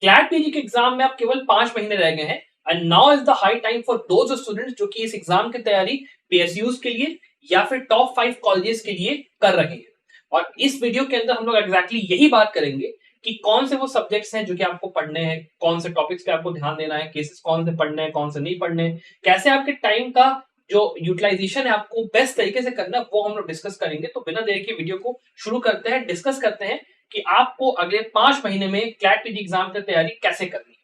CLAT PG के exam में आप केवल 5 महीने रह गए हैं and now is the high time for those students जो कि इस एग्जाम की तैयारी पीएसयूज के लिए या फिर टॉप 5 कॉलेजेस के लिए कर रहे हैं। और इस वीडियो के अंदर हम लोग एग्जैक्टली यही बात करेंगे कि कौन से वो सब्जेक्ट्स हैं जो कि आपको पढ़ने हैं, कौन से टॉपिक्स पे आपको ध्यान देना है, केसेस कौन से पढ़ने हैं, कौन से नहीं पढ़ने हैं, कैसे आपके टाइम का जो यूटिलाइजेशन है आपको बेस्ट तरीके से करना है, वो हम लोग डिस्कस करेंगे। तो बिना देर के वीडियो को शुरू करते हैं, डिस्कस करते हैं कि आपको अगले 5 महीने में क्लैट पीजी एग्जाम की तैयारी कैसे करनी है।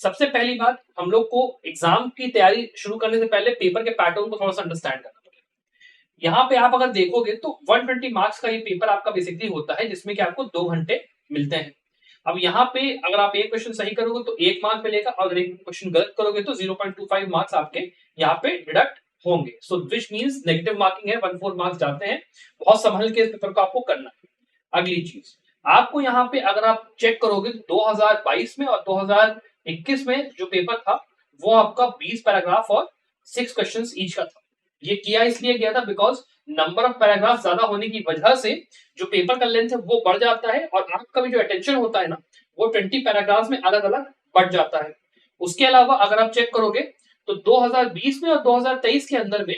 सबसे पहली बात, हम लोग को एग्जाम की तैयारी शुरू करने से पहले पेपर के पैटर्न को थोड़ा सा अंडरस्टैंड करना पड़ेगा। यहाँ पे आप अगर देखोगे तो 120 मार्क्स का ये पेपर आपका बेसिकली होता है, जिसमें कि आपको 2 घंटे मिलते हैं। अब यहाँ पे अगर आप एक क्वेश्चन सही करोगे तो 1 मार्क मिलेगा, और अगर एक क्वेश्चन गलत करोगे तो 0.25 मार्क्स आपके यहाँ पे डिडक्ट होंगे। सो विच मींस नेगेटिव मार्किंग है, 1/4 मार्क्स जाते हैं। बहुत संभल के इस पेपर को आपको करना है। अगली चीज, आपको यहाँ पे अगर आप चेक करोगे तो 2022 में और 2021 में जो पेपर था वो आपका 20 पैराग्राफ और 6 क्वेश्चंस ईच का था। ये किया इसलिए गया था बिकॉज नंबर ऑफ पैराग्राफ ज्यादा होने की वजह से जो पेपर का लेंथ है वो बढ़ जाता है, और आपका भी जो अटेंशन होता है ना वो 20 पैराग्राफ में अलग अलग बढ़ जाता है। उसके अलावा अगर आप चेक करोगे तो 2020 में और 2023 के अंदर में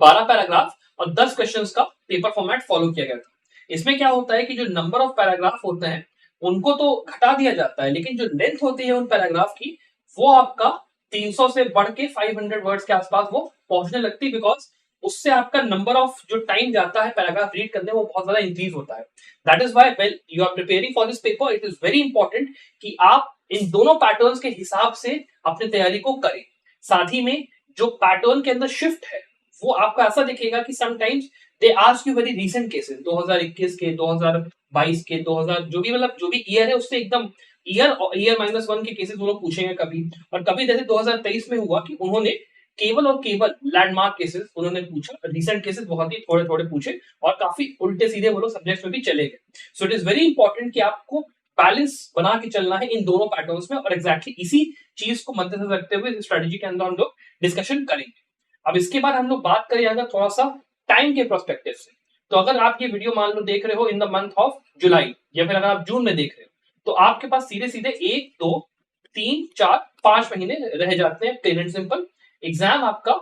12 पैराग्राफ और 10 क्वेश्चंस का पेपर फॉर्मेट फॉलो किया गया था। इसमें क्या होता है कि जो नंबर ऑफ पैराग्राफ होते हैं उनको तो घटा दिया जाता है, लेकिन जो लेंथ होती है उन पैराग्राफ की वो आपका 300 से बढ़ के 500 वर्ड्स के आसपास वो पहुंचने लगती है, बिकॉज उससे आपका नंबर ऑफ जो टाइम जाता है पैराग्राफ रीड करने वो बहुत ज्यादा इंक्रीज होता है। That is why well you are preparing for this paper, it is very important कि आप इन दोनों पैटर्न्स के हिसाब से अपनी तैयारी को करें। साथ ही में जो पैटर्न के अंदर शिफ्ट है वो आपको ऐसा दिखेगा कि sometimes they ask you very recent cases, 2021 के, 2022 के, 2000 जो भी मतलब जो भी ईयर है उससे एकदम ईयर -1 के केसेस वो लोग पूछेंगे कभी। और कभी जैसे 2023 में हुआ कि उन्होंने केवल और केवल लैंडमार्क केसेस उन्होंने पूछा, रीसेंट केसेस बहुत ही थोड़े थोड़े पूछे, और काफी उल्टे सीधे वो लोग सब्जेक्ट्स में भी चले गए। So it is very important कि आपको बैलेंस बना के चलना है इन दोनों पैटर्न्स में, और एग्जैक्टली इसी चीज को मद्देनजर रखते हुए इस स्ट्रेटेजी के अंदर हम लोग डिस्कशन करेंगे। अब इसके बाद हम लोग बात करें अगर थोड़ा सा टाइम के प्रोस्पेक्टिव से, तो अगर आप ये वीडियो मान लो देख रहे हो in the month of July, या फिर अगर आप जून में देख रहे हो, तो आपके पास सीधे सीधे 1 2 3 4 5 महीने रह जाते हैं। प्लेन एंड सिंपल, एग्जाम आपका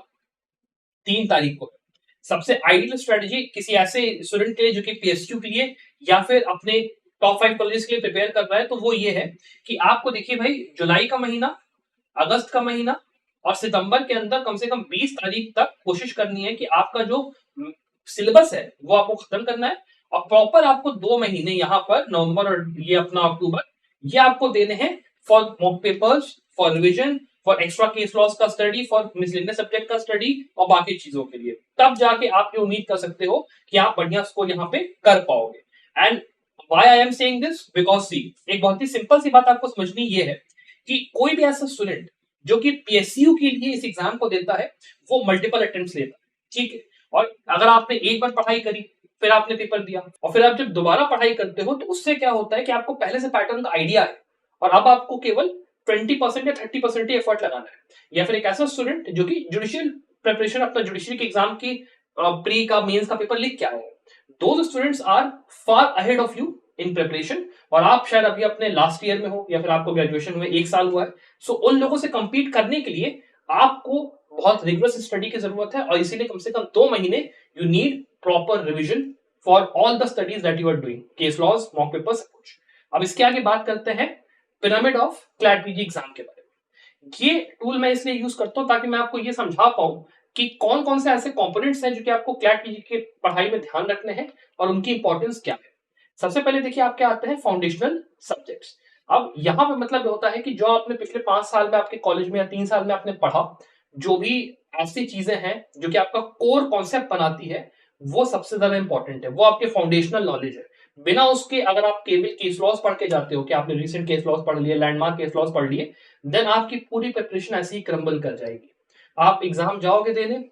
3 तारीख को है। सबसे आइडियल स्ट्रेटेजी किसी ऐसे स्टूडेंट के लिए जो कि पीएसयू के लिए या फिर अपने टॉप 5 कॉलेज के लिए प्रिपेयर कर रहा है, तो वो ये है कि आपको देखिए भाई, जुलाई का महीना, अगस्त का महीना और सितंबर के अंदर कम से कम 20 तारीख तक कोशिश करनी है कि आपका जो सिलेबस है वो आपको खत्म करना है, और प्रॉपर आपको 2 महीने यहाँ पर नवंबर और ये अपना अक्टूबर ये आपको देने हैं for mock papers, for revision, for extra case laws का स्टडी, फॉर मिसलेनियस सब्जेक्ट का स्टडी और बाकी चीजों के लिए। तब जाके आप ये उम्मीद कर सकते हो कि आप बढ़िया स्कोर यहाँ पे कर पाओगे। And why I am saying this, because see एक बहुत ही सिंपल सी बात आपको समझनी ये है कि कोई भी ऐसा स्टूडेंट जो कि पीएसयू के लिए इस एग्जाम को देता है वो मल्टीपल अटेम्प्ट्स लेता है, ठीक है। और अगर आपने एक बार पढ़ाई करी, फिर आपने पेपर दिया, और फिर आप जब दोबारा पढ़ाई करते हो तो उससे क्या होता है कि आपको पहले से पैटर्न का आइडिया है, और अब आपको केवल 20% या 30% ही एफर्ट लगाना है। या फिर एक ऐसा स्टूडेंट जो कि जुडिशियल प्रिपरेशन, अपना जुडिशियल के एग्जाम की प्री का मेंस का पेपर लिख के आए हैं, those students are far ahead of you in preparation, और आप शायद अभी अपने लास्ट ईयर में हो या फिर आपको ग्रेजुएशन हुए 1 साल हुआ है। सो उन लोगों से compete करने के लिए आपको बहुत रिगरस स्टडी की जरूरत है, और इसीलिए कम से कम 2 महीने you need proper revision for all the studies that you are doing, case laws, mock papers, कुछ। अब इसके आगे बात करते हैं pyramid of CLAT PG exam के बारे में। ये टूल मैं इसलिए यूज करता हूं ताकि मैं आपको ये समझा पाऊं कि कौन कौन से ऐसे कंपोनेंट्स हैं जो कि आपको क्लैट पीजी के पढ़ाई में ध्यान रखने हैं और उनकी इंपॉर्टेंस क्या है। सबसे पहले देखिए आपके आते हैं फाउंडेशनल सब्जेक्ट्स। अब यहाँ पे मतलब होता है कि जो आपने पिछले 5 साल में आपके कॉलेज में या 3 साल में आपने पढ़ा, जो भी ऐसी चीजें हैं जो कि आपका कोर कॉन्सेप्ट बनाती है, वो सबसे ज्यादा इंपॉर्टेंट है, वो आपके फाउंडेशनल नॉलेज है। बिना उसके अगर आप केवल केस लॉस पढ़ के जाते हो कि आपने रिसेंट केस लॉस पढ़ लिए, लैंडमार्क केस लॉस पढ़ लिए, देन आपकी पूरी प्रिपरेशन ऐसे ही क्रम्बल कर जाएगी। आप एग्जाम जाओगे देने,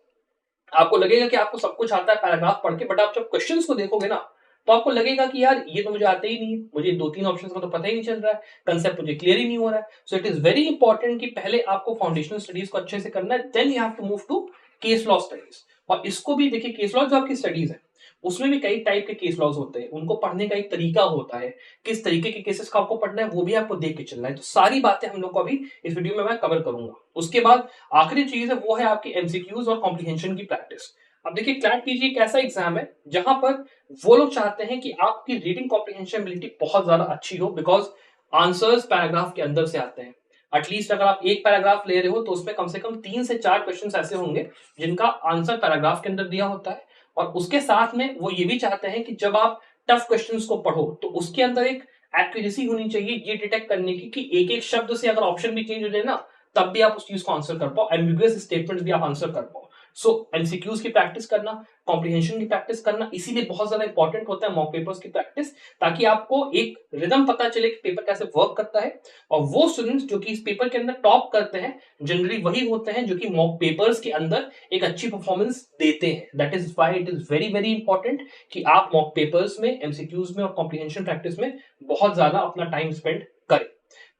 आपको लगेगा कि आपको सब कुछ आता है पैराग्राफ पढ़ के, बट आप जब क्वेश्चंस को देखोगे ना तो आपको लगेगा कि यार ये तो मुझे आते ही नहीं है, मुझे 2-3 ऑप्शंस का तो पता ही नहीं चल रहा है, कंसेप्ट मुझे क्लियर ही नहीं हो रहा है। So it is very important कि पहले आपको फाउंडेशनल स्टडीज को अच्छे से करना है, then you have to move to case law studies. और इसको भी देखिए, केस लॉ जो आपकी स्टडीज है उसमें भी कई टाइप के केस लॉज होते हैं, उनको पढ़ने का एक तरीका होता है, किस तरीके के केसेस का आपको पढ़ना है वो भी आपको देख के चलना है। तो सारी बातें हम लोग को अभी इस वीडियो में मैं कवर करूंगा। उसके बाद आखिरी चीज है वो है आपकी एमसीक्यूज और कॉम्प्रिहेंशन की प्रैक्टिस। अब देखिए क्लैट पीजी एक ऐसा एग्जाम है जहां पर वो लोग चाहते हैं कि आपकी रीडिंग कॉम्प्रिहेंशन एबिलिटी बहुत ज्यादा अच्छी हो, बिकॉज आंसर्स पैराग्राफ के अंदर से आते हैं। एटलीस्ट अगर आप एक पैराग्राफ ले रहे हो तो उसमें कम से कम 3 से 4 क्वेश्चन ऐसे होंगे जिनका आंसर पैराग्राफ के अंदर दिया होता है। और उसके साथ में वो ये भी चाहते हैं कि जब आप टफ क्वेश्चंस को पढ़ो तो उसके अंदर एक एक्यूरेसी होनी चाहिए ये डिटेक्ट करने की कि एक एक शब्द से अगर ऑप्शन भी चेंज हो जाए ना तब भी आप उस चीज को आंसर कर पाओ, एम्बिगुअस स्टेटमेंट्स भी आप आंसर कर पाओ। सो एमसीक्यूज की प्रैक्टिस करना, कॉम्प्रिहेंशन की प्रैक्टिस करना इसीलिए बहुत ज्यादा इंपॉर्टेंट होता है मॉक पेपर्स की प्रैक्टिस, ताकि आपको एक रिदम पता चले कि पेपर कैसे वर्क करता है। और वो स्टूडेंट्स जो कि इस पेपर के अंदर टॉप करते हैं जनरली वही होते हैं जो कि मॉक पेपर्स के अंदर एक अच्छी परफॉर्मेंस देते हैं। That is why it is very very important कि आप मॉक पेपर्स में, एमसीक्यूज में और कॉम्प्रिहेंशन प्रैक्टिस में बहुत ज्यादा अपना टाइम स्पेंड करें।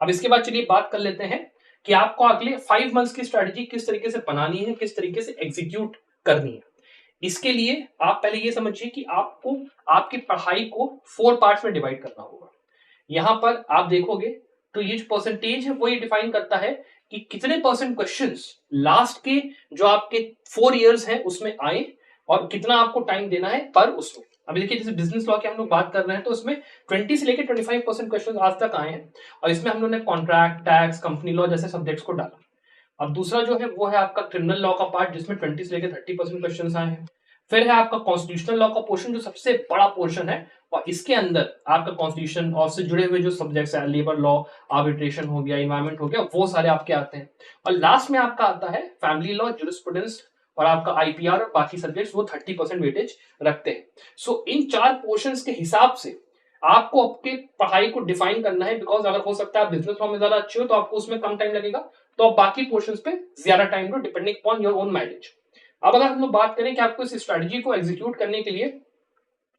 अब इसके बाद चलिए बात कर लेते हैं कि आपको अगले 5 मंथ्स की स्ट्रेटजी किस तरीके से बनानी है, किस तरीके से एग्जीक्यूट करनी है। इसके लिए आप पहले ये समझिए कि आपको आपकी पढ़ाई को 4 पार्ट्स में डिवाइड करना होगा। यहां पर आप देखोगे तो ये जो परसेंटेज है वो ये डिफाइन करता है कि कितने परसेंट क्वेश्चंस लास्ट के जो आपके 4 इयर्स हैं उसमें आए और कितना आपको टाइम देना है पर उसमें। अभी देखिए जैसे बिजनेस लॉ की हम लोग बात कर रहे हैं तो उसमें 20 से लेकर 25% क्वेश्चन आज तक आए हैं और इसमें हम लोग ने कॉन्ट्रैक्ट, टैक्स, कंपनी लॉ जैसे सब्जेक्ट्स को डाला। अब दूसरा जो है वो है आपका क्रिमिनल लॉ का पार्ट जिसमें 20 से लेकर 30% क्वेश्चन आए हैं। फिर है आपका कॉन्स्टिट्यूशनल लॉ का पोर्शन जो सबसे बड़ा पोर्शन है और इसके अंदर आपका कॉन्स्टिट्यूशन और से जुड़े हुए जो सब्जेक्ट्स है, लेबर लॉ, आर्बिट्रेशन हो गया, इन्वायरमेंट हो गया, वो सारे आपके आते हैं। और लास्ट में आपका आता है फैमिली लॉ, ज्यूरिस्प्रूडेंस और आपका आईपीआर और बाकी सब्जेक्ट्स वो 30% वेटेज रखते हैं। सो इन 4 पोर्शंस के हिसाब से आपको आपके पढ़ाई को डिफाइन करना है, बिकॉज अगर हो सकता है आप बिजनेस लॉ में ज्यादा अच्छे हो तो आपको उसमें कम टाइम लगेगा, तो आप बाकी पोर्शंस पे ज्यादा टाइम दो depending upon your own mileage. अब अगर हम लोग बात करें कि आपको इस स्ट्रेटजी को एग्जीक्यूट करने के लिए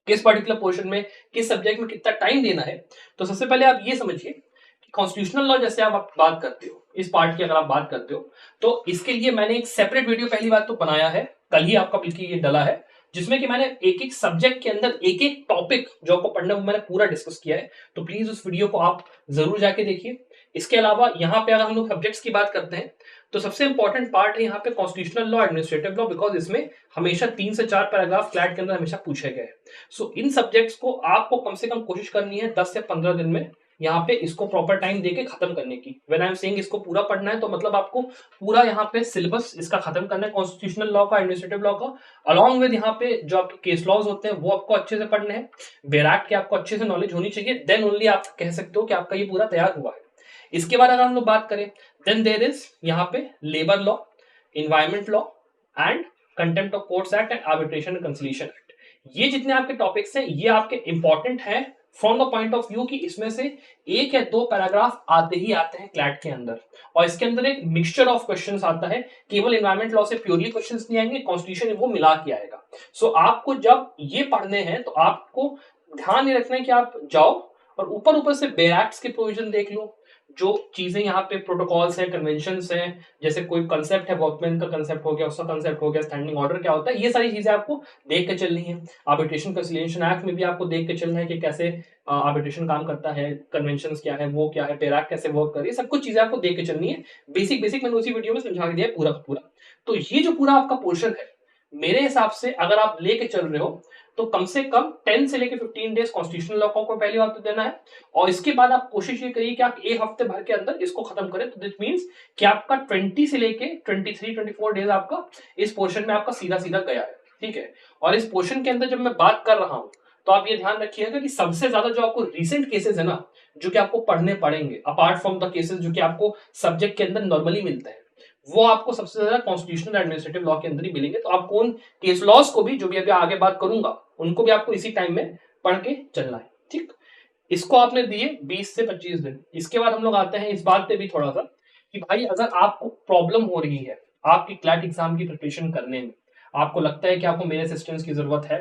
किस पर्टिकुलर पोर्शन में, किस सब्जेक्ट में कितना टाइम देना है, तो सबसे पहले आप ये समझिए कि कॉन्स्टिट्यूशनल लॉ जैसे आप बात करते हो, इस पार्ट की अगर आप बात करते हो तो इसके लिए मैंने एक सेपरेट वीडियो पहली बात तो बनाया है, कल ही आपका बिल्कुल ये डला है, जिसमें कि मैंने एक एक सब्जेक्ट के अंदर एक एक टॉपिक जो आपको पढ़ना है वो मैंने पूरा डिस्कस किया है। तो प्लीज उस वीडियो को आप जरूर जाके देखिए। इसके अलावा यहाँ पे अगर हम लोग सब्जेक्ट्स की बात करते हैं तो सबसे इंपॉर्टेंट पार्ट है यहाँ पे constitutional law, administrative law, because इसमें हमेशा 3 से 4 पैराग्राफ क्लैट के अंदर हमेशा पूछे गए। सो इन सब्जेक्ट्स को आपको कम से कम कोशिश करनी है 10 से 15 दिन में यहाँ पे इसको प्रॉपर टाइम देके खत्म करने की। व्हेन आई एम सेइंग इसको पूरा पढ़ना है तो मतलब आपको पूरा यहाँ पे सिलेबस इसका खत्म करना है, कॉन्स्टिट्यूशनल लॉ का, एडमिनिस्ट्रेटिव लॉ का, अलॉन्ग विद यहाँ पे जो आपके केस लॉज होते हैं वो आपको अच्छे से पढ़ने हैं, बैराक्ट की आपको अच्छे से नॉलेज होनी चाहिए, देन ओनली आप कह सकते हो कि आपका ये पूरा तैयार हुआ है। इसके बाद अगर हम लोग बात करें देन देयर इज यहाँ पे labour law, environment law and contempt of courts act and arbitration and conciliation act. ये जितने आपके टॉपिक्स हैं ये आपके इंपॉर्टेंट हैं from the point of view कि इसमें से 1 या 2 पैराग्राफ आते ही आते हैं क्लैट के अंदर और इसके अंदर एक मिक्सचर ऑफ क्वेश्चंस आता है, केवल इन्वायरमेंट लॉ से प्योरली क्वेश्चंस नहीं आएंगे, कॉन्स्टिट्यूशन वो मिला के आएगा। सो आपको जब ये पढ़ने हैं तो आपको ध्यान ये रखना है कि आप जाओ और ऊपर ऊपर से बैराक्ट्स के प्रोविजन देख लो, जो चीजें यहाँ पे प्रोटोकॉल्स हैं, कन्वेंशंस हैं, जैसे कोई कंसेप्ट है, वर्कमैन का कंसेप्ट हो गया, उसका कंसेप्ट हो गया, स्टैंडिंग ऑर्डर क्या होता है, ये सारी चीजें आपको देख के चलनी है। आर्बिट्रेशन कंसिलिएशन एक्ट में भी आपको देख के चलना है कि कैसे आर्बिट्रेशन काम करता है, कन्वेंशंस क्या है, वो क्या है, पेराक कैसे वर्क कर रही है, सब कुछ चीजें आपको देख के चलनी है। बेसिक बेसिक मैंने उसी वीडियो में समझा दिया है पूरा का पूरा। तो ये जो पूरा आपका पोर्शन है मेरे हिसाब से अगर आप लेके चल रहे हो तो कम से कम 10 से लेके 15 डेज कॉन्स्टिट्यूशनल लॉ को पहली बात तो देना है और इसके बाद आप कोशिश ये करिए कि आप एक हफ्ते भर के अंदर इसको खत्म करें। तो दिस मींस कि आपका 20 से लेके 23-24 डेज आपका इस पोर्शन में आपका सीधा सीधा गया है, ठीक है। और इस पोर्शन के अंदर जब मैं बात कर रहा हूं तो आप ये ध्यान रखिएगा कि सबसे ज्यादा जो आपको रिसेंट केसेस है ना जो कि आपको पढ़ने पड़ेंगे अपार्ट फ्रॉम द केसेस जो कि आपको सब्जेक्ट के अंदर नॉर्मली मिलते हैं, वो आपको सबसे ज्यादा कॉन्स्टिट्यूशनल एडमिनिस्ट्रेटिव लॉ के अंदर ही मिलेंगे। तो आपको उन केस लॉज को भी जो भी अभी आगे बात करूंगा उनको भी आपको इसी टाइम में पढ़ के चलना है, ठीक। इसको आपने दिए 20 से 25 दिन। इसके बाद हम लोग आते हैं इस बात पे भी थोड़ा सा कि भाई अगर आपको प्रॉब्लम हो रही है आपकी क्लैट एग्जाम की प्रिपरेशन करने में, आपको लगता है कि आपको मेरे असिस्टेंस की जरूरत है,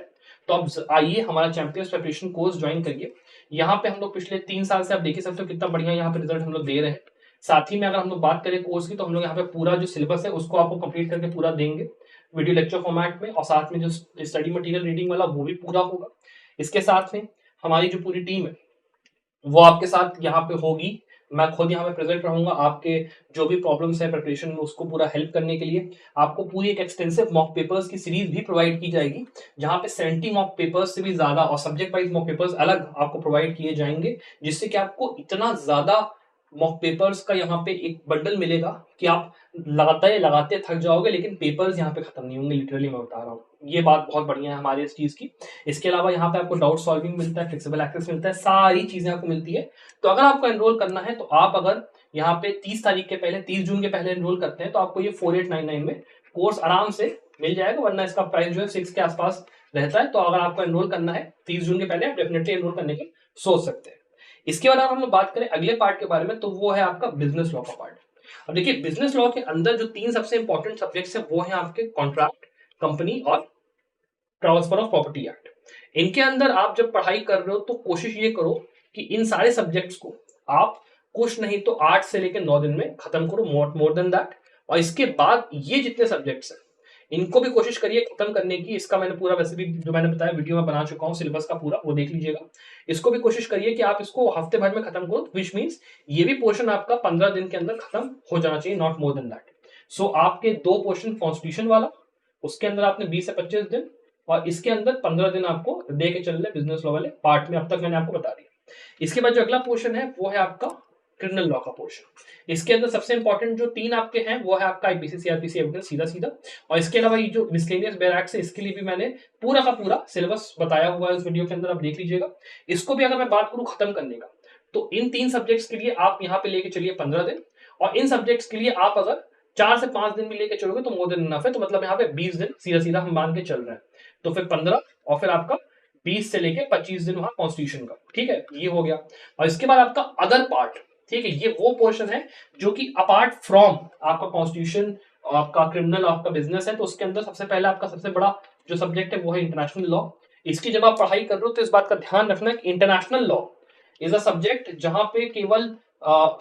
तो आप आइए हमारा चैंपियंस प्रिपरेशन कोर्स ज्वाइन करिए। यहाँ पे हम लोग पिछले 3 साल से आप देख ही सकते हो कितना बढ़िया यहाँ पे रिजल्ट हम लोग दे रहे हैं। साथ ही में अगर हम लोग बात करें कोर्स की तो हम लोग यहाँ पे पूरा जो सिलेबस है उसको आपको कंप्लीट करके पूरा देंगे। वीडियो लेक्चर फॉर्मेट में, और साथ में जो स्टडी मटेरियल रीडिंग वाला वो भी पूरा होगा। इसके साथ में हमारी जो पूरी टीम है वो आपके साथ यहाँ पे होगी। मैं खुद यहाँ पे प्रेजेंट रहूंगा, आपके जो भी प्रॉब्लम्स है प्रिपरेशन में उसको पूरा हेल्प करने के लिए। आपको पूरी एक एक्सटेंसिव मॉक पेपर्स की सीरीज भी प्रोवाइड की जाएगी, जहाँ पे 70 मॉक पेपर्स से भी ज्यादा और सब्जेक्ट वाइज मॉक पेपर्स अलग आपको प्रोवाइड किए जाएंगे, जिससे कि आपको इतना ज्यादा मॉक पेपर्स का यहाँ पे एक बंडल मिलेगा कि आप लगाते लगाते थक जाओगे, लेकिन पेपर्स यहाँ पे खत्म नहीं होंगे। लिटरली मैं बता रहा हूँ, ये बात बहुत बढ़िया है हमारे इस चीज की। इसके अलावा यहाँ पे आपको डाउट सॉल्विंग मिलता है, फ्लेक्सिबल एक्सेस मिलता है, सारी चीजें आपको मिलती है। तो अगर आपको एनरोल करना है तो आप अगर यहाँ पे 30 तारीख के पहले, 30 जून के पहले एनरोल करते हैं तो आपको ये 4899 में कोर्स आराम से मिल जाएगा, वरना इसका प्राइस जो है 6 के आसपास रहता है। तो अगर आपको एनरोल करना है 30 जून के पहले, आप डेफिनेटली एनरोल करने की सोच सकते हैं। इसके बाद हम लोग बात करें अगले पार्ट के बारे में, तो वो है आपका बिजनेस लॉ का पार्ट। अब देखिए, बिजनेस लॉ के अंदर जो 3 सबसे इंपॉर्टेंट सब्जेक्ट्स हैं वो है आपके कॉन्ट्रैक्ट, कंपनी और ट्रांसफर ऑफ प्रॉपर्टी एक्ट। इनके अंदर आप जब पढ़ाई कर रहे हो तो कोशिश ये करो कि इन सारे सब्जेक्ट्स को आप कुछ नहीं तो 8 से लेकर 9 दिन में खत्म करो, मोर देन दैट। और इसके बाद ये जितने सब्जेक्ट्स हैं इनको भी कोशिश करिए खत्म करने की। इसका मैंने पूरा वैसे भी जो मैंने बताया वीडियो में बना चुका हूँ सिलेबस का पूरा, वो देख लीजिएगा। इसको भी कोशिश करिए कि आप इसको हफ्ते भर में खत्म करो, विच मीन्स ये भी पोर्शन आपका 15 दिन के अंदर खत्म हो जाना चाहिए, नॉट मोर देन दैट। सो आपके 2 पोर्शन कॉन्स्टिट्यूशन वाला, उसके अंदर आपने 20 से 25 दिन, और इसके अंदर 15 दिन आपको दे के चल रहे बिजनेस लॉ वाले पार्ट में। अब तक मैंने आपको बता दिया। इसके बाद जो अगला पोर्शन है वो है आपका क्रिमिनल लॉ का पोर्शन। इसके अंदर सबसे इंपॉर्टेंट जो 3 आपके हैं वो है आपका आईपीसी सीआरपीसी एविडेंस, सीधा सीधा। और इसके अलावा ये जो मिसलेनियस बेयर एक्ट है इसके लिए भी मैंने पूरा का पूरा सिलेबस बताया हुआ है इस वीडियो के अंदर, आप देख लीजिएगा। इसको भी अगर मैं बात करूं खत्म करने का, तो इन 3 सब्जेक्ट्स के लिए आप यहाँ पे लेके चलिए 15 दिन, और इन सब्जेक्ट्स के लिए आप अगर 4 से 5 दिन भी लेके चलोगे तो मोर देन इनफ है। तो मतलब यहाँ पे 20 दिन सीधा सीधा हम मान के चल रहे हैं, तो फिर 15 और फिर आपका 20 से लेके 25 दिन वहां कॉन्स्टिट्यूशन का, ठीक है, ये हो गया। और इसके बाद आपका अदर पार्ट, ठीक है, ये वो पोर्शन है जो कि अपार्ट फ्रॉम आपका कॉन्स्टिट्यूशन, आपका क्रिमिनल, आपका बिजनेस है। तो उसके अंदर सबसे पहले आपका सबसे बड़ा जो सब्जेक्ट है वो है इंटरनेशनल लॉ। इसकी जब आप पढ़ाई कर रहे हो तो इस बात का ध्यान रखना कि international law is a subject जहां पे केवल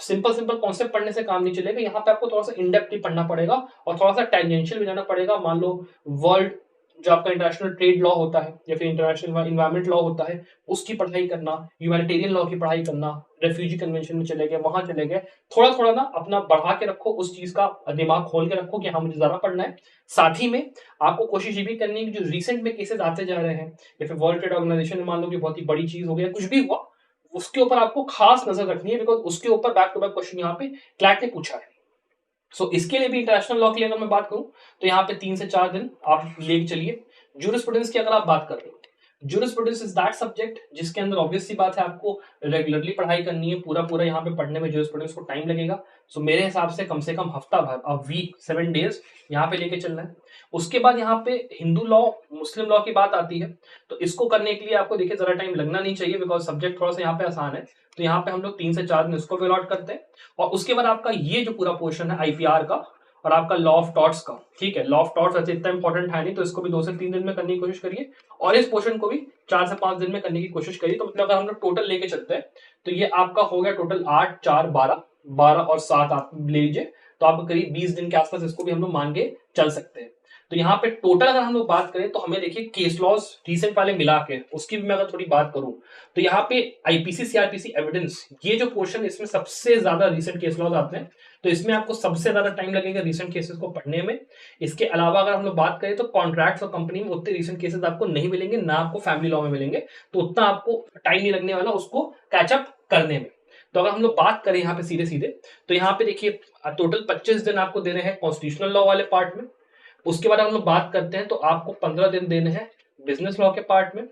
सिंपल सिंपल कॉन्सेप्ट पढ़ने से काम नहीं चलेगा। यहाँ पे आपको थोड़ा सा इनडेप्थ पढ़ना पड़ेगा और थोड़ा सा टेंजेंशियल भी जाना पड़ेगा। मान लो वर्ल्ड जो आपका इंटरनेशनल ट्रेड लॉ होता है या फिर इंटरनेशनल इन्वायरमेंट लॉ होता है, उसकी पढ़ाई करना, ह्यूमैनिटेरियन लॉ की पढ़ाई करना, रेफ्यूजी कन्वेंशन में चले गए, वहां चले गए, थोड़ा थोड़ा ना अपना बढ़ा के रखो, उस चीज का दिमाग खोल के रखो कि हाँ मुझे ज्यादा पढ़ना है। साथ ही में आपको कोशिश ये भी करनी है कि जो रिसेंट में केसेस आते जा रहे हैं या फिर वर्ल्ड ट्रेड ऑर्गेनाइजेशन में मान लो कि बहुत ही बड़ी चीज हो गया, कुछ भी हुआ, उसके ऊपर आपको खास नजर रखनी है, बिकॉज उसके ऊपर बैक टू बैक क्वेश्चन यहाँ पे क्लैट ने पूछा है। सो इसके लिए भी इंटरनेशनल लॉ के लिए अगर मैं बात करूं तो यहाँ पे 3 से 4 दिन आप लेके चलिए। जूरिस्प्रूडेंस की अगर आप बात कर रहे हो, जूरिस्प्रूडेंस इज दैट सब्जेक्ट जिसके अंदर ऑब्वियस सी बात है आपको रेगुलरली पढ़ाई करनी है। पूरा पूरा यहाँ पे पढ़ने में जूरिस्प्रूडेंस को टाइम लगेगा। सो मेरे हिसाब से कम हफ्ता भर, अ वीक, 7 डेज यहाँ पे लेके चलना है। उसके बाद यहाँ पे हिंदू लॉ, मुस्लिम लॉ की बात आती है, तो इसको करने के लिए आपको देखिए जरा टाइम लगना नहीं चाहिए, बिकॉज सब्जेक्ट थोड़ा सा यहाँ पे आसान है। तो यहाँ पे हम लोग 3 से 4 दिन इसको भी अलॉट करते हैं। और उसके बाद आपका ये जो पूरा पोर्शन है आईपीआर का और आपका लॉ ऑफ टॉर्ट्स का, ठीक है, लॉ ऑफ टॉर्ट्स वैसे इतना इंपॉर्टेंट है नहीं, तो इसको भी 2 से 3 दिन में करने की कोशिश करिए, और इस पोर्शन को भी 4 से 5 दिन में करने की कोशिश करिए। तो मतलब अगर हम लोग टोटल लेके चलते हैं तो ये आपका हो गया टोटल 8, 4, 12, 12 और 7 आप ले लीजिए, तो आपको करीब 20 दिन के आसपास इसको भी हम लोग मान के चल सकते हैं। तो यहाँ पे टोटल अगर हम लोग बात करें तो हमें देखिए केस लॉज रिसेंट वाले मिला के, उसकी भी मैं अगर थोड़ी बात करूं तो यहाँ पे आईपीसी सीआरपीसी एविडेंस, ये जो पोर्शन इसमें सबसे ज्यादा रिसेंट केस लॉज आते हैं, तो इसमें आपको सबसे ज्यादा टाइम लगेगा रिसेंट केसेस को पढ़ने में। इसके अलावा अगर हम लोग बात करें तो कॉन्ट्रैक्ट्स और कंपनी में उतने रिसेंट केसेस आपको नहीं मिलेंगे, ना आपको फैमिली लॉ में मिलेंगे, तो उतना आपको टाइम नहीं लगने वाला उसको कैचअप करने में। तो अगर हम लोग बात करें यहाँ पे सीधे सीधे, तो यहाँ पे देखिए टोटल 25 दिन आपको देने हैं कॉन्स्टिट्यूशनल लॉ वाले पार्ट में। उसके बाद हम लोग बात करते हैं तो आपको 15 दिन देने हैं बिजनेस लॉ के पार्ट में।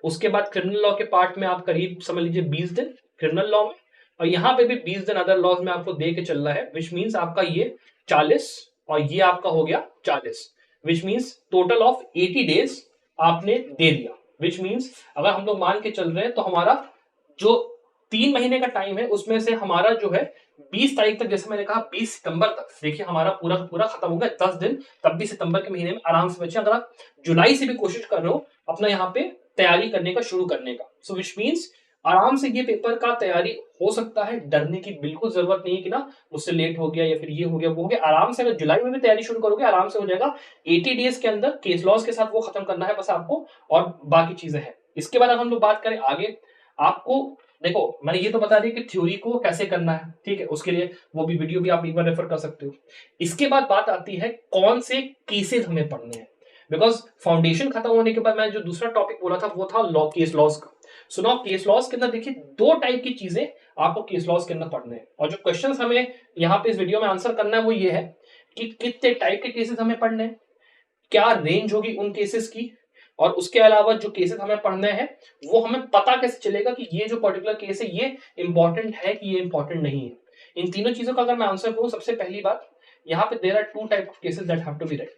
उसके बाद क्रिमिनल लॉ के पार्ट में आप करीब समझ लीजिए 20 दिन क्रिमिनल लॉ में, और यहाँ पे भी 20 दिन अदर लॉज में आपको दे के चलना है, विच मीन्स आपका ये 40 और ये आपका हो गया 40, which means total of 80 days आपने दे दिया। विच मीन्स अगर हम लोग मान के चल रहे हैं तो हमारा जो 3 महीने का टाइम है उसमें से हमारा जो है 20 तारीख तक, जैसे मैंने कहा 20 सितंबर तक, देखिए हमारा पूरा पूरा खत्म हो गया, 10 दिन तब भी सितंबर के महीने में आराम से बचे। अगर आप जुलाई से भी कोशिश कर रहे हो अपना यहाँ पे तैयारी करने का, शुरू करने का, सो विच मीन्स आराम से ये पेपर का तैयारी हो सकता है, डरने की बिल्कुल जरूरत नहीं है कि ना मुझसे लेट हो गया या फिर ये हो गया वो हो गया। आराम से अगर जुलाई में भी तैयारी शुरू करोगे आराम से हो जाएगा। 80 डेज के अंदर केस लॉस के साथ वो खत्म करना है बस आपको, और बाकी चीजें हैं। इसके बाद अगर हम लोग बात करें आगे, आपको देखो मैंने ये तो बता दिया कि थ्योरी को कैसे करना है, ठीक है, उसके लिए वो भी वीडियो भी आप एक बार रेफर कर सकते हो। इसके बाद बात आती है कौन से केसेस हमें पढ़ने हैं, बिकॉज फाउंडेशन खत्म होने के बाद मैं जो दूसरा टॉपिक बोला था वो था लॉ, केस लॉस का। सुनो, केस लॉस के अंदर देखिए दो टाइप की चीजें आपको केस लॉस के अंदर पढ़ने हैं, और जो क्वेश्चंस हमें यहाँ पे इस वीडियो में आंसर करना है वो ये है कि कितने टाइप के केसेस हमें पढ़ने हैं, क्या रेंज होगी उन केसेस की, और उसके अलावा जो केसेस हमें पढ़ने हैं वो हमें पता कैसे चलेगा कि ये जो पर्टिकुलर केस है ये इंपॉर्टेंट है कि ये इंपॉर्टेंट नहीं है। इन तीनों चीजों का अगर मैं आंसर करूं, सबसे पहली बात यहाँ पे there are two type of cases that have to be read.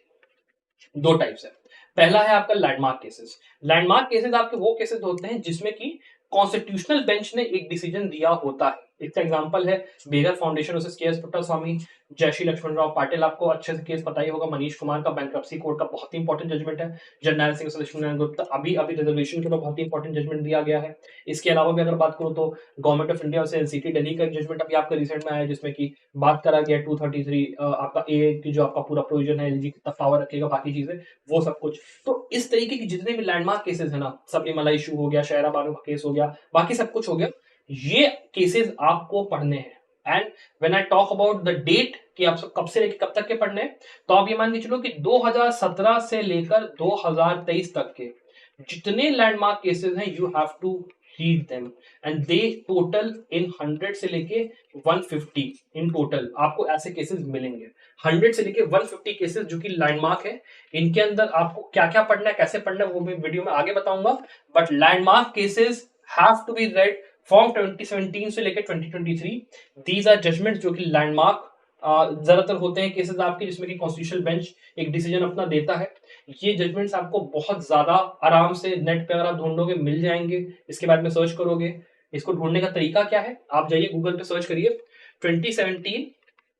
दो टाइप्स है। पहला है आपका लैंडमार्क केसेस। लैंडमार्क केसेस आपके वो केसेस होते हैं जिसमें कि कॉन्स्टिट्यूशनल बेंच ने एक डिसीजन दिया होता है। इसका एग्जांपल है बेगर फाउंडेशन वर्सेस के एस पुट्टास्वामी, जयश्री लक्ष्मण राव पाटिल, आपको अच्छे से केस पता ही होगा, मनीष कुमार का बैंक्रप्सी कोर्ट का बहुत ही इंपॉर्टेंट जजमेंट है, जरनैल सिंह वर्सेस लक्ष्मण नारायण गुप्ता, अभी अभी रिजर्वेशन के ऊपर बहुत ही इंपॉर्टेंट जजमेंट दिया गया है। इसके अलावा भी अगर बात करूं तो गवर्नमेंट ऑफ इंडिया से एनसीटी दिल्ली का एक जजमेंट अभी आपका रिसेंट में आया जिसमें कि बात करा गया 233 आपका ए की जो आपका पूरा प्रोविजन है, एलजी कितना पावर रखेगा, बाकी चीजें वो सब कुछ। तो इस तरीके की जितने भी लैंडमार्क केसेस है ना, सबरीमाला इशू हो गया, शहरा बानो का केस हो गया, बाकी सब कुछ हो गया, ये केसेस आपको पढ़ने हैं। And when I talk about the date कि आप सब कब से लेकर कब तक के पढ़ने हैं, तो आप ये मान के चलो कि 2017 से लेकर 2023 तक के जितने लैंडमार्क केसेस हैं you have to read them, and they total in 100 से लेके 150 इन टोटल आपको ऐसे केसेस मिलेंगे। 100 से लेके 150 केसेस जो कि लैंडमार्क है, इनके अंदर आपको क्या क्या पढ़ना है, कैसे पढ़ना है वो मैं वीडियो में आगे बताऊंगा। But landmark cases have to be read from 2017 से लेकर 2023। दीज आर जजमेंट्स जो कि लैंडमार्क ज्यादातर होते हैं केसेस आपके जिसमें कि कॉन्स्टिट्यूशनल बेंच एक डिसीजन अपना देता है। ये जजमेंट्स आपको बहुत ज्यादा आराम से नेट पे अगर आप ढूंढोगे मिल जाएंगे। इसके बाद में सर्च करोगे, इसको ढूंढने का तरीका क्या है, आप जाइए गूगल पे सर्च करिए 2017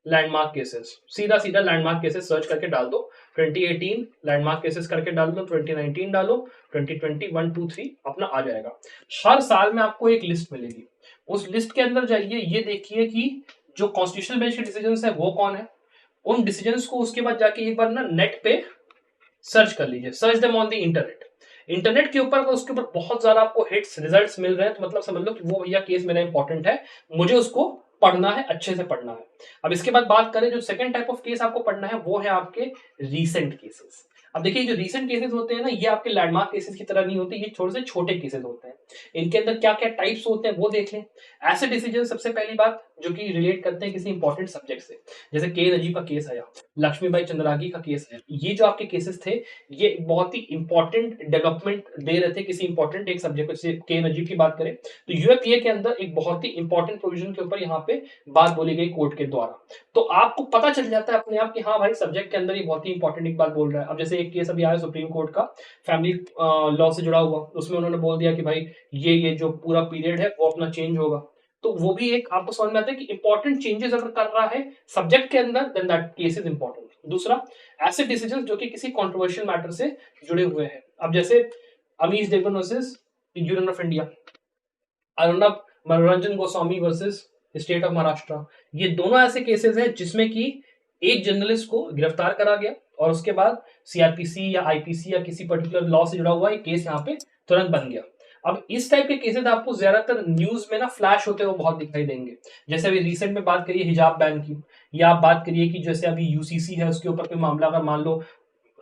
लैंडमार्क केसेस, सीधा सीधा लैंडमार्क केसेस सर्च करके डाल दो, 2018 लैंडमार्क केसेस करके डाल दो, 2019 डालो, 2020 1 2 3 अपना आ जाएगा। हर साल में आपको एक लिस्ट मिलेगी, उस लिस्ट के अंदर जाइए, ये देखिए कि जो कॉन्स्टिट्यूशनल बेंच के डिसीजंस है वो कौन है, उन डिसीजंस को उसके बाद जाके एक बार ना नेट पे सर्च कर लीजिए, search them on the internet. Internet के ऊपर उसके ऊपर बहुत ज्यादा आपको हिट्स रिजल्ट्स मिल रहे हैं, तो मतलब समझ लो कि वो भैया केस मेरा इंपॉर्टेंट है, मुझे उसको पढ़ना है, अच्छे से पढ़ना है। अब इसके बाद बात करें जो सेकंड टाइप ऑफ केस आपको पढ़ना है वो है आपके रीसेंट केसेस। अब देखिए जो रीसेंट केसेस होते हैं ना, ये आपके लैंडमार्क केसेस की तरह नहीं होते, ये थोड़े से छोटे केसेस होते हैं। इनके अंदर क्या क्या टाइप्स होते हैं वो देख लें। ऐसे डिसीजन, सबसे पहली बात जो कि रिलेट करते हैं किसी इंपॉर्टेंट सब्जेक्ट से, जैसे के नजीब का केस आया, लक्ष्मीबाई चंद्रागी का केस है, ये जो आपके केसेस थे ये बहुत ही इंपॉर्टेंट डेवलपमेंट दे रहे थे किसी इंपॉर्टेंट एक सब्जेक्ट। जैसे के नजीब की बात करें तो यूएपीए के अंदर एक बहुत ही इंपॉर्टेंट प्रोविजन के ऊपर यहाँ पे बात बोली गई कोर्ट के द्वारा, तो आपको पता चल जाता है अपने आप कि हाँ भाई सब्जेक्ट के अंदर ये बहुत ही इंपॉर्टेंट एक बात बोल रहा है। अब जैसे एक केस अभी आया सुप्रीम कोर्ट का फैमिली लॉ से जुड़ा हुआ, उसमें उन्होंने बोल दिया कि भाई ये जो पूरा पीरियड है वो अपना चेंज होगा, तो वो भी एक आपको समझ में आता है कि इंपॉर्टेंट चेंजेस अगर कर रहा है सब्जेक्ट के अंदर then that case is important. दूसरा, ऐसे डिसीजन जो कि किसी कंट्रोवर्शियल मैटर से जुड़े हुए हैं, अब जैसे Amish Devgan versus Union of India, Arnab Manoranjan Goswami versus State of Maharashtra, ये दोनों ऐसे केसेस हैं जिसमें कि एक जर्नलिस्ट को गिरफ्तार करा गया और उसके बाद सीआरपीसी या आईपीसी या किसी पर्टिकुलर लॉ से जुड़ा हुआ एक केस यहाँ पे तुरंत बन गया। अब इस टाइप के केसेस आपको ज्यादातर न्यूज में ना फ्लैश होते हुए बहुत दिखाई देंगे। जैसे अभी रिसेंट में बात करिए हिजाब बैन की, या आप बात करिए कि जैसे अभी यूसीसी है उसके ऊपर कोई मामला अगर मान लो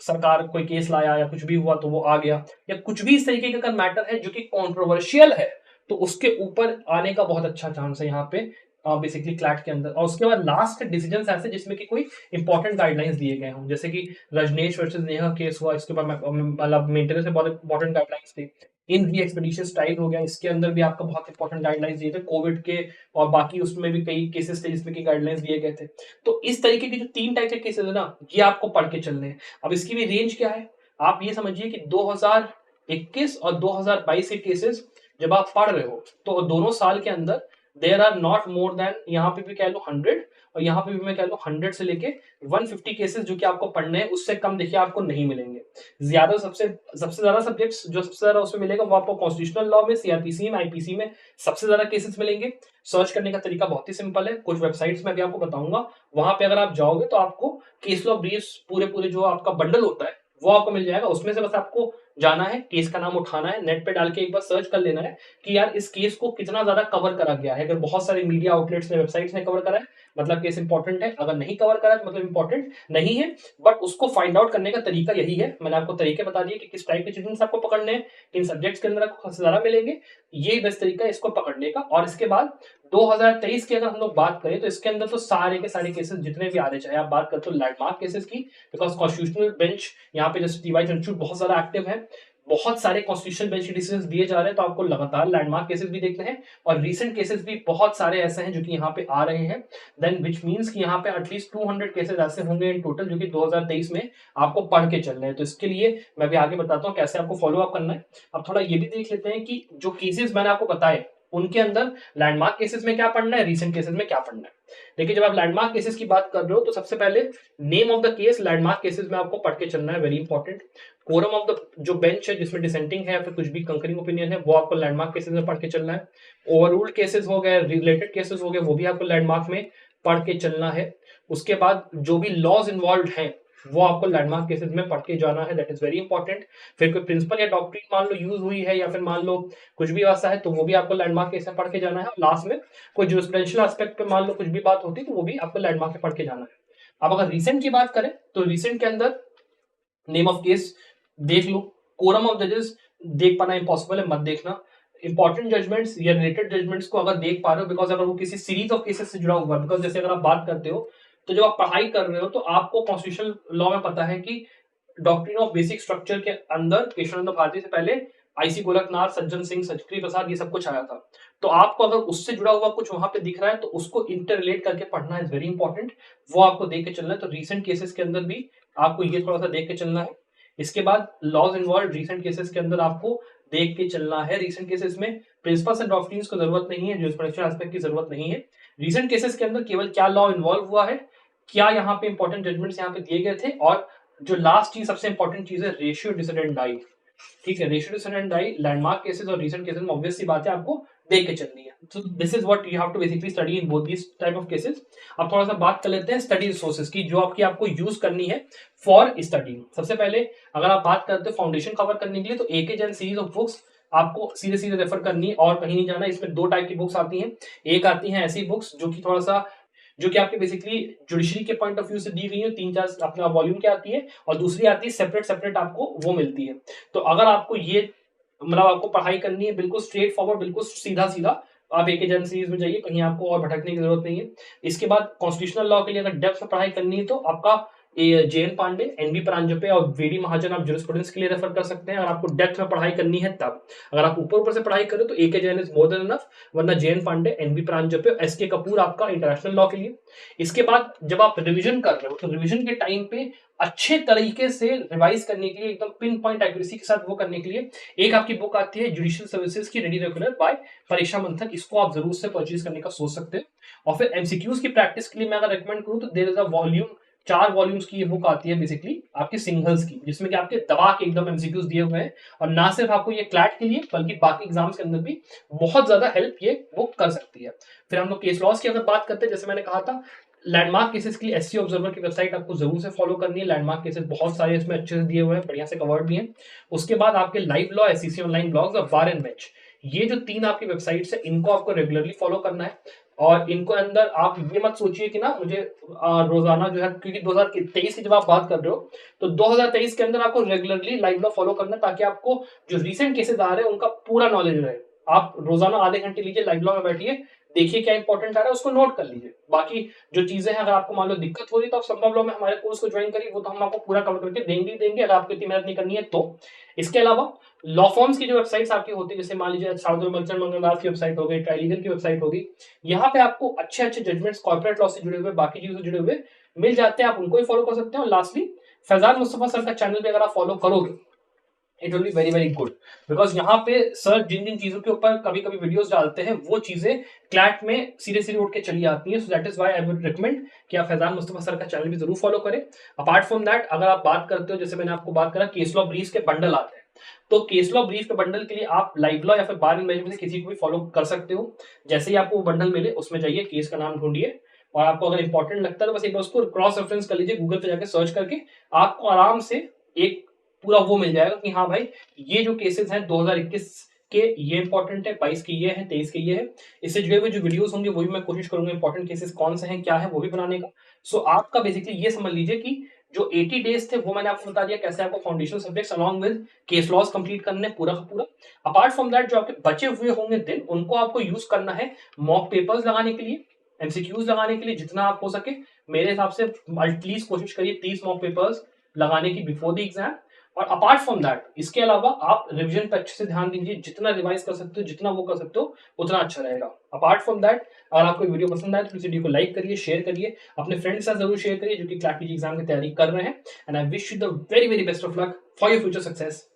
सरकार कोई केस लाया या कुछ भी हुआ तो वो आ गया, या कुछ भी इस तरीके का मैटर है जो कि कंट्रोवर्शियल है, तो उसके ऊपर आने का बहुत अच्छा चांस है यहाँ पे बेसिकली क्लैट के अंदर। और उसके बाद लास्ट डिसीजन ऐसे जिसमें कि कोई इंपॉर्टेंट गाइडलाइंस दिए गए हों, जैसे कि रजनेश वर्सेस नेहा केस हुआ, इसके ऊपर मतलब मेंटेनेंस में बहुत इंपॉर्टेंट गाइडलाइंस थी। इन दी एक्सपेडिशन स्टाइल हो गया, इसके अंदर भी आपका बहुत इंपॉर्टेंट गाइडलाइंस दिए थे कोविड के, और बाकी उसमें भी कई केसेस थे जिसमें कि गाइडलाइंस दिए गए थे। तो इस तरीके के जो तीन टाइप के केसेस है ना, ये आपको पढ़ के चलने हैं। अब इसकी भी रेंज क्या है, आप ये समझिए कि 2021 और 2022 के केसेस जब आप पढ़ रहे हो तो दोनों साल के अंदर there are not more than, यहाँ पे भी कह लो 100 और यहाँ पे भी मैं कह लो 100 से लेके 150 केसेस जो कि आपको पढ़ने हैं, उससे कम देखिए आपको नहीं मिलेंगे। ज्यादा सबसे सबसे ज्यादा सब्जेक्ट्स जो सबसे ज्यादा उसमें मिलेगा वो आपको कॉन्स्टिट्यूशनल लॉ में, सीआरपीसी में, आईपीसी में सबसे ज्यादा केसेस मिलेंगे। सर्च करने का तरीका बहुत ही सिंपल है, कुछ वेबसाइट्स में अभी आपको बताऊंगा, वहां पे अगर आप जाओगे तो आपको केस लॉ ब्रीफ्स पूरे पूरे जो आपका बंडल होता है वो आपको मिल जाएगा। उसमें से बस आपको जाना है, केस का नाम उठाना है, नेट पे डाल के एक बार सर्च कर लेना है कि यार इस केस को कितना ज्यादा कवर करा गया है। अगर बहुत सारे मीडिया आउटलेट्स ने, वेबसाइट्स ने कवर करा है मतलब केस इंपॉर्टेंट है, अगर नहीं कवर करा है तो मतलब इंपॉर्टेंट नहीं है। बट उसको फाइंड आउट करने का तरीका यही है, मैंने आपको तरीके बता दिए कि किस टाइप के चीजें आपको पकड़ने हैं, किन सब्जेक्ट्स के अंदर आपको सबसे ज्यादा मिलेंगे, ये बेस्ट तरीका है इसको पकड़ने का। और इसके बाद 2023 की अगर हम लोग बात करें तो इसके अंदर तो सारे के सारे केसेस जितने भी आ रहे, चाहे आप बात करते हो लैंडमार्क केसेस की, बिकॉज कॉन्स्टिट्यूशनल बेंच यहाँ पे जैसे टीवाई चंद्रचूड़ बहुत ज्यादा एक्टिव है, बहुत सारे कॉन्स्टिट्यूशनल बेंच के डिसीजन दिए जा रहे हैं, तो आपको लगातार लैंडमार्क केसेस भी देखने हैं और रीसेंट केसेस भी बहुत सारे ऐसे हैं जो कि यहाँ पे आ रहे हैं। देन विच मींस कि यहाँ पे एटलीस्ट 200 केसेस ऐसे होंगे इन टोटल जो कि 2023 में आपको पढ़ के चल रहे हैं। तो इसके लिए मैं भी आगे बताता हूँ कैसे आपको फॉलो अप करना है। अब थोड़ा ये भी देख लेते हैं कि जो केसेस मैंने आपको बताए उनके अंदर लैंडमार्क केसेस में क्या पढ़ना है, रीसेंट केसेस में क्या पढ़ना है। देखिए, जब आप लैंडमार्क केसेस की बात कर रहे हो तो सबसे पहले name of the case landmark cases में आपको पढ़ के चलना है, very important. Quorum of the जो बेंच है जिसमें डिसेंटिंग है या फिर कुछ भी कंकरिंग ओपिनियन है वो आपको लैंडमार्क केसेस में पढ़ के चलना है। ओवररूल्ड केसेस हो गए, रिलेटेड केसेस हो गए, वो भी आपको लैंडमार्क में पढ़ के चलना है। उसके बाद जो भी लॉज इन्वॉल्व हैं वो आपको लैंडमार्क केसेस में पढ़ के जाना है, दैट इज वेरी इंपॉर्टेंट। फिर कोई प्रिंसिपल या डॉक्ट्रिन मान लो यूज हुई है या फिर मान लो कुछ भी ऐसा है तो वो भी आपको लैंडमार्क केस में पढ़ के जाना है। और लास्ट में कोई जुरिस्प्रूडेंशियल एस्पेक्ट पे मान लो कुछ भी बात होती है तो वो भी आपको लैंडमार्क में पढ़ के जाना है। अब अगर रिसेंट की बात करें तो रिसेंट के अंदर नेम ऑफ केस देख लो, कोरम ऑफ जजेस देख पाना इम्पॉसिबल है, मत देखना। इंपॉर्टेंट जजमेंट्स या रिलेटेड जजमेंट्स को अगर देख पा रहे हो, बिकॉज अगर वो किसी सीरीज ऑफ केसेस से जुड़ा हुआ है, बिकॉज जैसे अगर आप बात करते हो तो जब आप पढ़ाई कर रहे हो तो आपको कॉन्स्टिट्यूशनल लॉ में पता है कि डॉक्ट्रिन ऑफ बेसिक स्ट्रक्चर के अंदर केशवानंद भारती से पहले आईसी गोलकनाथ, सज्जन सिंह, सचक्री प्रसाद, ये सब कुछ आया था। तो आपको अगर उससे जुड़ा हुआ कुछ वहां पे दिख रहा है तो उसको इंटर रिलेट करके पढ़ना इज वेरी इंपॉर्टेंट, वो आपको देख के चलना है। तो रिसेंट केसेस के अंदर भी आपको ये थोड़ा सा देख के चलना है। इसके बाद लॉज इन्वॉल्व रिसेंट केसेस के अंदर आपको देख के चलना है। रिसेंट केसेस में प्रिंसिपल्स एंड डॉक्ट्रिन्स को जरूरत नहीं है, ज्यूरिस्प्रूडेंशियल एस्पेक्ट की जरूरत नहीं है। रिसेंट केसेस के अंदर केवल क्या लॉ इन्वॉल्व हुआ है, क्या यहाँ पे इंपॉर्टेंट जजमेंट्स यहाँ पे दिए गए थे, और जो लास्ट चीज सबसे इंपॉर्टेंट चीज है रेशियो डिसीडेंट डाई। ठीक है, ratio decidendi landmark cases और रीसेंट केसेस में ऑब्वियस सी बात है आपको देख के चलनी है। तो this is what you have to basically study in both this type of cases. अब थोड़ा सा बात कर लेते हैं स्टडी रिसोर्सेज की जो आपको यूज करनी है फॉर स्टडी। सबसे पहले अगर आप बात करते हैं फाउंडेशन कवर करने के लिए तो एक एंड सीरीज ऑफ बुक्स आपको सीधे सीधे रेफर करनी है और कहीं नहीं जाना। इसमें दो टाइप की बुक्स आती हैं, एक आती है ऐसी बुक्स जो कि थोड़ा सा जो कि आपके बेसिकली जुडिशरी के पॉइंट ऑफ व्यू से दी गई है, 3-4 अपना वॉल्यूम की आती है, और दूसरी आती है सेपरेट सेपरेट आपको वो मिलती है। तो अगर आपको ये मतलब आपको पढ़ाई करनी है बिल्कुल स्ट्रेट फॉरवर्ड, बिल्कुल सीधा सीधा, आप एक एजेंट सीरीज में जाइए, कहीं आपको और भटकने की जरूरत नहीं है। इसके बाद कॉन्स्टिट्यूशनल लॉ के लिए अगर डेप्थ में पढ़ाई करनी है तो आपका जेएन पांडे, एनबी प्रांजपे और वीडी महाजन आप ज्यूरिस्प्रूडेंस के लिए रेफर कर सकते हैं अगर आपको डेप्थ में पढ़ाई करनी है तब। अगर आप ऊपर ऊपर से पढ़ाई करें तो AK Jain is more than enough, वरना JN Pandey, NB Paranjape, SK Kapoor आपका इंटरनेशनल लॉ के लिए। इसके बाद जब आप रिवीजन कर रहे हो तो रिवीजन के टाइम पे अच्छे तरीके से रिवाइज करने के लिए, एकदम पिन पॉइंट एक्यूरेसी के साथ वो करने के लिए एक आपकी बुक आती है जुडिशियल सर्विसेज की रेडी रेगुलर बाय परीक्षा मंथन, इसको आप जरूर से परचेज करने का सोच सकते हैं। और फिर एमसीक्यूज की प्रैक्टिस के लिए मैं अगर रेकमेंड करूं तो there is a volume, 4 volumes की ये बुक आती है बेसिकली आपके सिंगल्स की, जिसमें कि आपके दबा के एकदम एमसीक्यूज दिए हुए हैं, और ना सिर्फ आपको ये क्लैट के लिए बल्कि बाकी एग्जाम्स के अंदर भी बहुत ज्यादा हेल्प ये बुक कर सकती है। फिर हम लोग केस लॉस की अगर बात करते हैं, जैसे मैंने कहा था लैंडमार्क केसेस के लिए एससी ऑब्जर्वर की वेबसाइट आपको जरूर से फॉलो करनी है। लैंडमार्क केसेस बहुत सारे इसमें अच्छे से दिए हुए हैं, बढ़िया से कवर्ड भी हैं। उसके बाद आपके live law, SCC online blogs और बार एंड बेंच, ये जो 3 आपकी वेबसाइट्स है इनको आपको रेगुलरली फॉलो करना है। और इनको अंदर आप ये मत सोचिए कि ना मुझे रोजाना जो है, क्योंकि 2023 की जब आप बात कर रहे हो तो 2023 के अंदर आपको रेगुलरली लाइव लॉ फॉलो करना है ताकि आपको जो रिसेंट केसेस आ रहे हैं उनका पूरा नॉलेज रहे। आप रोजाना आधे घंटे लीजिए, लाइव लॉ में बैठिए, देखिए क्या इंपॉर्टेंट आ रहा है उसको नोट कर लीजिए। बाकी जो चीजें हैं अगर आपको मान लो दिक्कत हो रही है तो आप संभव लॉ में हमारे कोर्स को ज्वाइन करिए, वो तो हम आपको पूरा कवर करके देंगे अगर आपको इतनी मेहनत नहीं करनी है तो। इसके अलावा लॉ फॉर्म्स की जो वेबसाइट्स आपकी होती है, जैसे मान लीजिए साउदर्न मर्चेंट मंगलदास की वेबसाइट हो गई, ट्राइलीगल की वेबसाइट होगी, यहाँ पे आपको अच्छे अच्छे जजमेंट्स कॉर्पोरेट लॉ से जुड़े हुए, बाकी चीजों से जुड़े हुए मिल जाते हैं, आप उनको ही फॉलो कर सकते हैं। और लास्टली फैजान मुस्तफा सर का चैनल भी अगर आप फॉलो करोगे, it will be very very good, because यहाँ पे सर जिन जिन चीजों के ऊपर कभी कभी वीडियोस डालते हैं वो चीजें क्लैट में सीधे सीधे उठ के चली आती हैं। So that is why I would recommend कि आप फैजान मुस्तफा सर का चैनल भी जरूर फॉलो करें। अपार्ट फ्रॉम दैट, अगर आप बात करते हो, जैसे मैंने आपको बात करा केस लॉ ब्रीफ के बंडल आते हैं, तो केस लॉ ब्रीफ के बंडल के लिए आप लाइव लॉ या फिर बार इमेज में से किसी को भी फॉलो कर सकते हो। जैसे ही आपको वो बंडल मिले उसमें जाइए, केस का नाम ढूंढिए, और आपको अगर इंपॉर्टेंट लगता है तो बस एक बार उसको क्रॉस रेफरेंस कर लीजिए, गूगल पे जाकर सर्च करके आपको आराम से एक पूरा वो मिल जाएगा कि हाँ भाई ये जो केसेस हैं 2021 के ये इंपॉर्टेंट है, 22 के ये है, 23 के ये है। इससे जुड़े हुए जो वीडियोस होंगे वो भी मैं कोशिश करूंगा इंपॉर्टेंट केसेस कौन से हैं क्या है वो भी बनाने का। सो आपका बेसिकली ये समझ लीजिए कि जो 80 डेज थे वो मैंने आपको बता दिया कैसे आपको foundation subjects along with case laws complete करने पूरा का पूरा। अपार्ट फ्रॉम दैट जो आपके बचे हुए होंगे दिन उनको आपको यूज करना है मॉक पेपर्स लगाने के लिए, एमसीक्यूज लगाने के लिए जितना आप हो सके। मेरे हिसाब से एटलीस्ट कोशिश करिए 30 मॉक पेपर्स लगाने की बिफोर द एग्जाम। और अपार्ट फ्रॉम दैट इसके अलावा आप रिवीजन पे अच्छे से ध्यान दीजिए, जितना रिवाइज कर सकते हो जितना वो कर सकते हो उतना अच्छा रहेगा। अपार्ट फ्रॉम दैट अगर आपको वीडियो पसंद आए तो इस वीडियो को लाइक करिए, शेयर करिए, अपने फ्रेंड के साथ जरूर शेयर करिए जो कि क्लैट पीजी एग्जाम की तैयारी कर रहे हैं। And I wish you the very very best of luck for your future success.